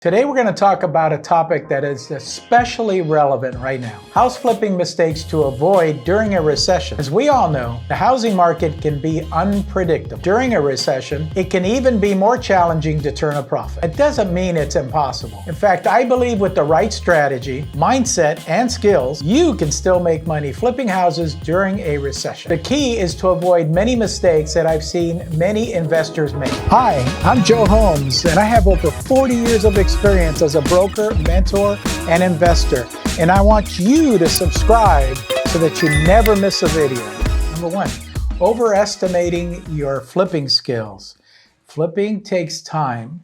Today we're going to talk about a topic that is especially relevant right now. House flipping mistakes to avoid during a recession. As we all know, the housing market can be unpredictable. During a recession, it can even be more challenging to turn a profit. It doesn't mean it's impossible. In fact, I believe with the right strategy, mindset, and skills, you can still make money flipping houses during a recession. The key is to avoid many mistakes that I've seen many investors make. Hi, I'm Joe Homs, and I have over 40 years of experience as a broker, mentor, and investor. And I want you to subscribe so that you never miss a video. Number one, overestimating your flipping skills. Flipping takes time,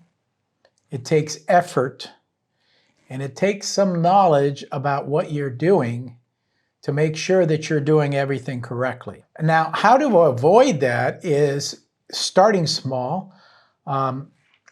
it takes effort, and it takes some knowledge about what you're doing to make sure that you're doing everything correctly. Now, how to avoid that is starting small.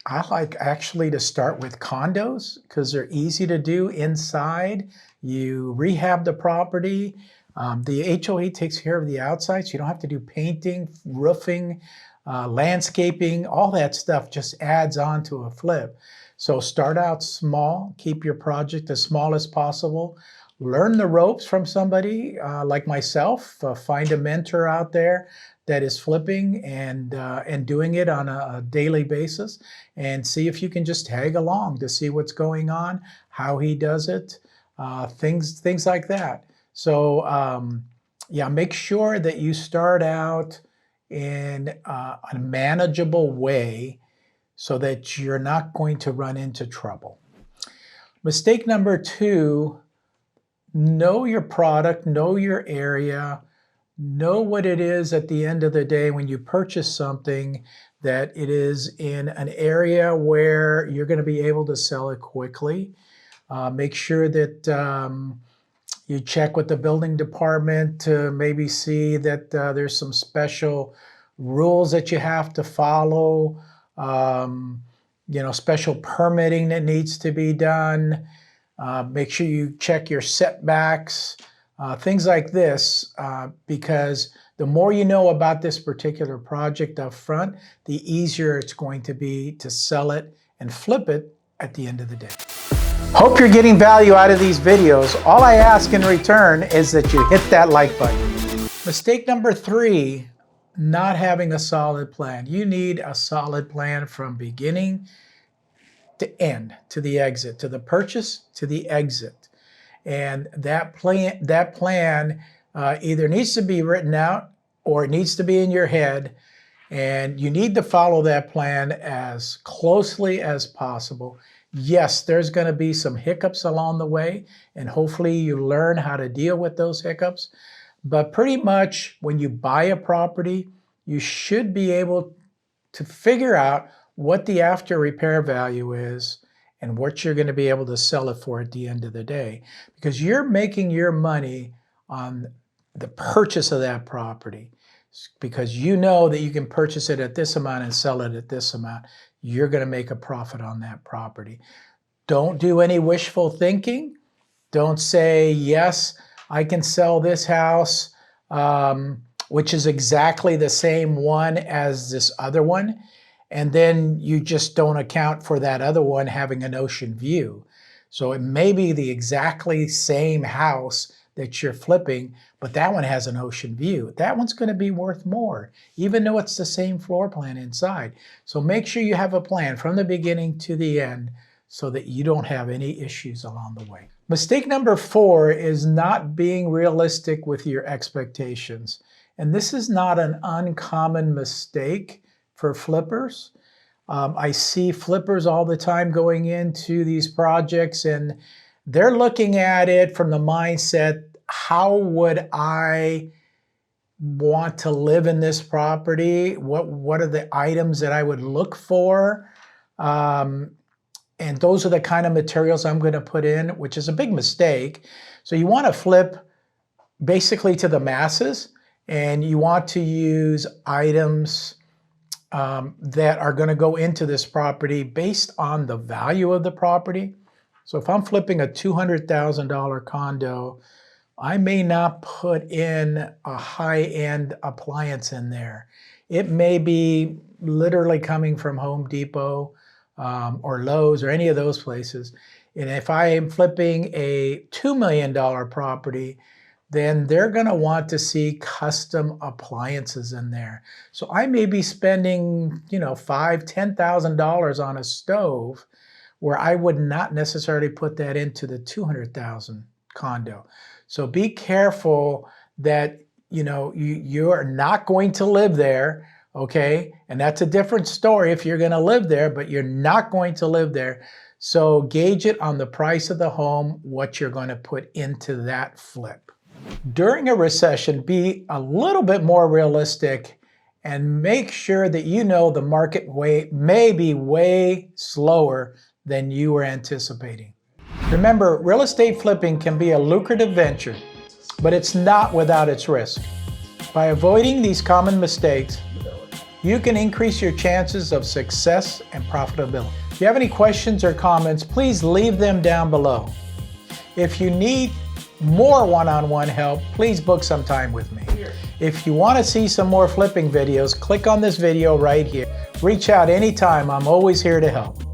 I like actually to start with condos because they're easy to do inside. You rehab the property. The HOA takes care of the outside, so you don't have to do painting, roofing, landscaping. All that stuff just adds on to a flip. So start out small. Keep your project as small as possible. Learn the ropes from somebody like myself. Find a mentor out there that is flipping and doing it on a daily basis, and see if you can just tag along to see what's going on, how he does it, things like that. So yeah, make sure that you start out in a manageable way so that you're not going to run into trouble. Mistake number two, know your product, know your area. Know what it is at the end of the day when you purchase something, that it is in an area where you're going to be able to sell it quickly. Make sure that you check with the building department to maybe see that there's some special rules that you have to follow, special permitting that needs to be done. Make sure you check your setbacks. Things like this, because the more you know about this particular project up front, the easier it's going to be to sell it and flip it at the end of the day. Hope you're getting value out of these videos. All I ask in return is that you hit that like button. Mistake number three, not having a solid plan. You need a solid plan from beginning to end, to the exit, to the purchase, to the exit. And that plan either needs to be written out or it needs to be in your head. And you need to follow that plan as closely as possible. Yes, there's going to be some hiccups along the way, and hopefully you learn how to deal with those hiccups. But pretty much when you buy a property, you should be able to figure out what the after repair value is and what you're going to be able to sell it for at the end of the day, because you're making your money on the purchase of that property, because you know that you can purchase it at this amount and sell it at this amount. You're going to make a profit on that property. Don't do any wishful thinking. Don't say, yes, I can sell this house, which is exactly the same one as this other one, and then you just don't account for that other one having an ocean view. So it may be the exactly same house that you're flipping, but that one has an ocean view. That one's going to be worth more, even though it's the same floor plan inside. So make sure you have a plan from the beginning to the end so that you don't have any issues along the way. Mistake number four is not being realistic with your expectations. And this is not an uncommon mistake for flippers. I see flippers all the time going into these projects, and they're looking at it from the mindset, how would I want to live in this property? What are the items that I would look for? And those are the kind of materials I'm going to put in, which is a big mistake. So you want to flip basically to the masses, and you want to use items that are going to go into this property based on the value of the property. So if I'm flipping a $200,000 condo, I may not put in a high-end appliance in there. It may be literally coming from Home Depot. or Lowe's or any of those places. And if I am flipping a $2 million property, then they're going to want to see custom appliances in there. So I may be spending, $5,000, $10,000 on a stove where I would not necessarily put that into the 200,000 condo. So be careful that, you are not going to live there, okay? And that's a different story if you're going to live there, but you're not going to live there. So gauge it on the price of the home, what you're going to put into that flip. During a recession, be a little bit more realistic and make sure that the market may be way slower than you were anticipating. Remember, real estate flipping can be a lucrative venture, but it's not without its risk. By avoiding these common mistakes, you can increase your chances of success and profitability. If you have any questions or comments, please leave them down below. If you need more one-on-one help, please book some time with me. If you want to see some more flipping videos, click on this video right here. Reach out anytime. I'm always here to help.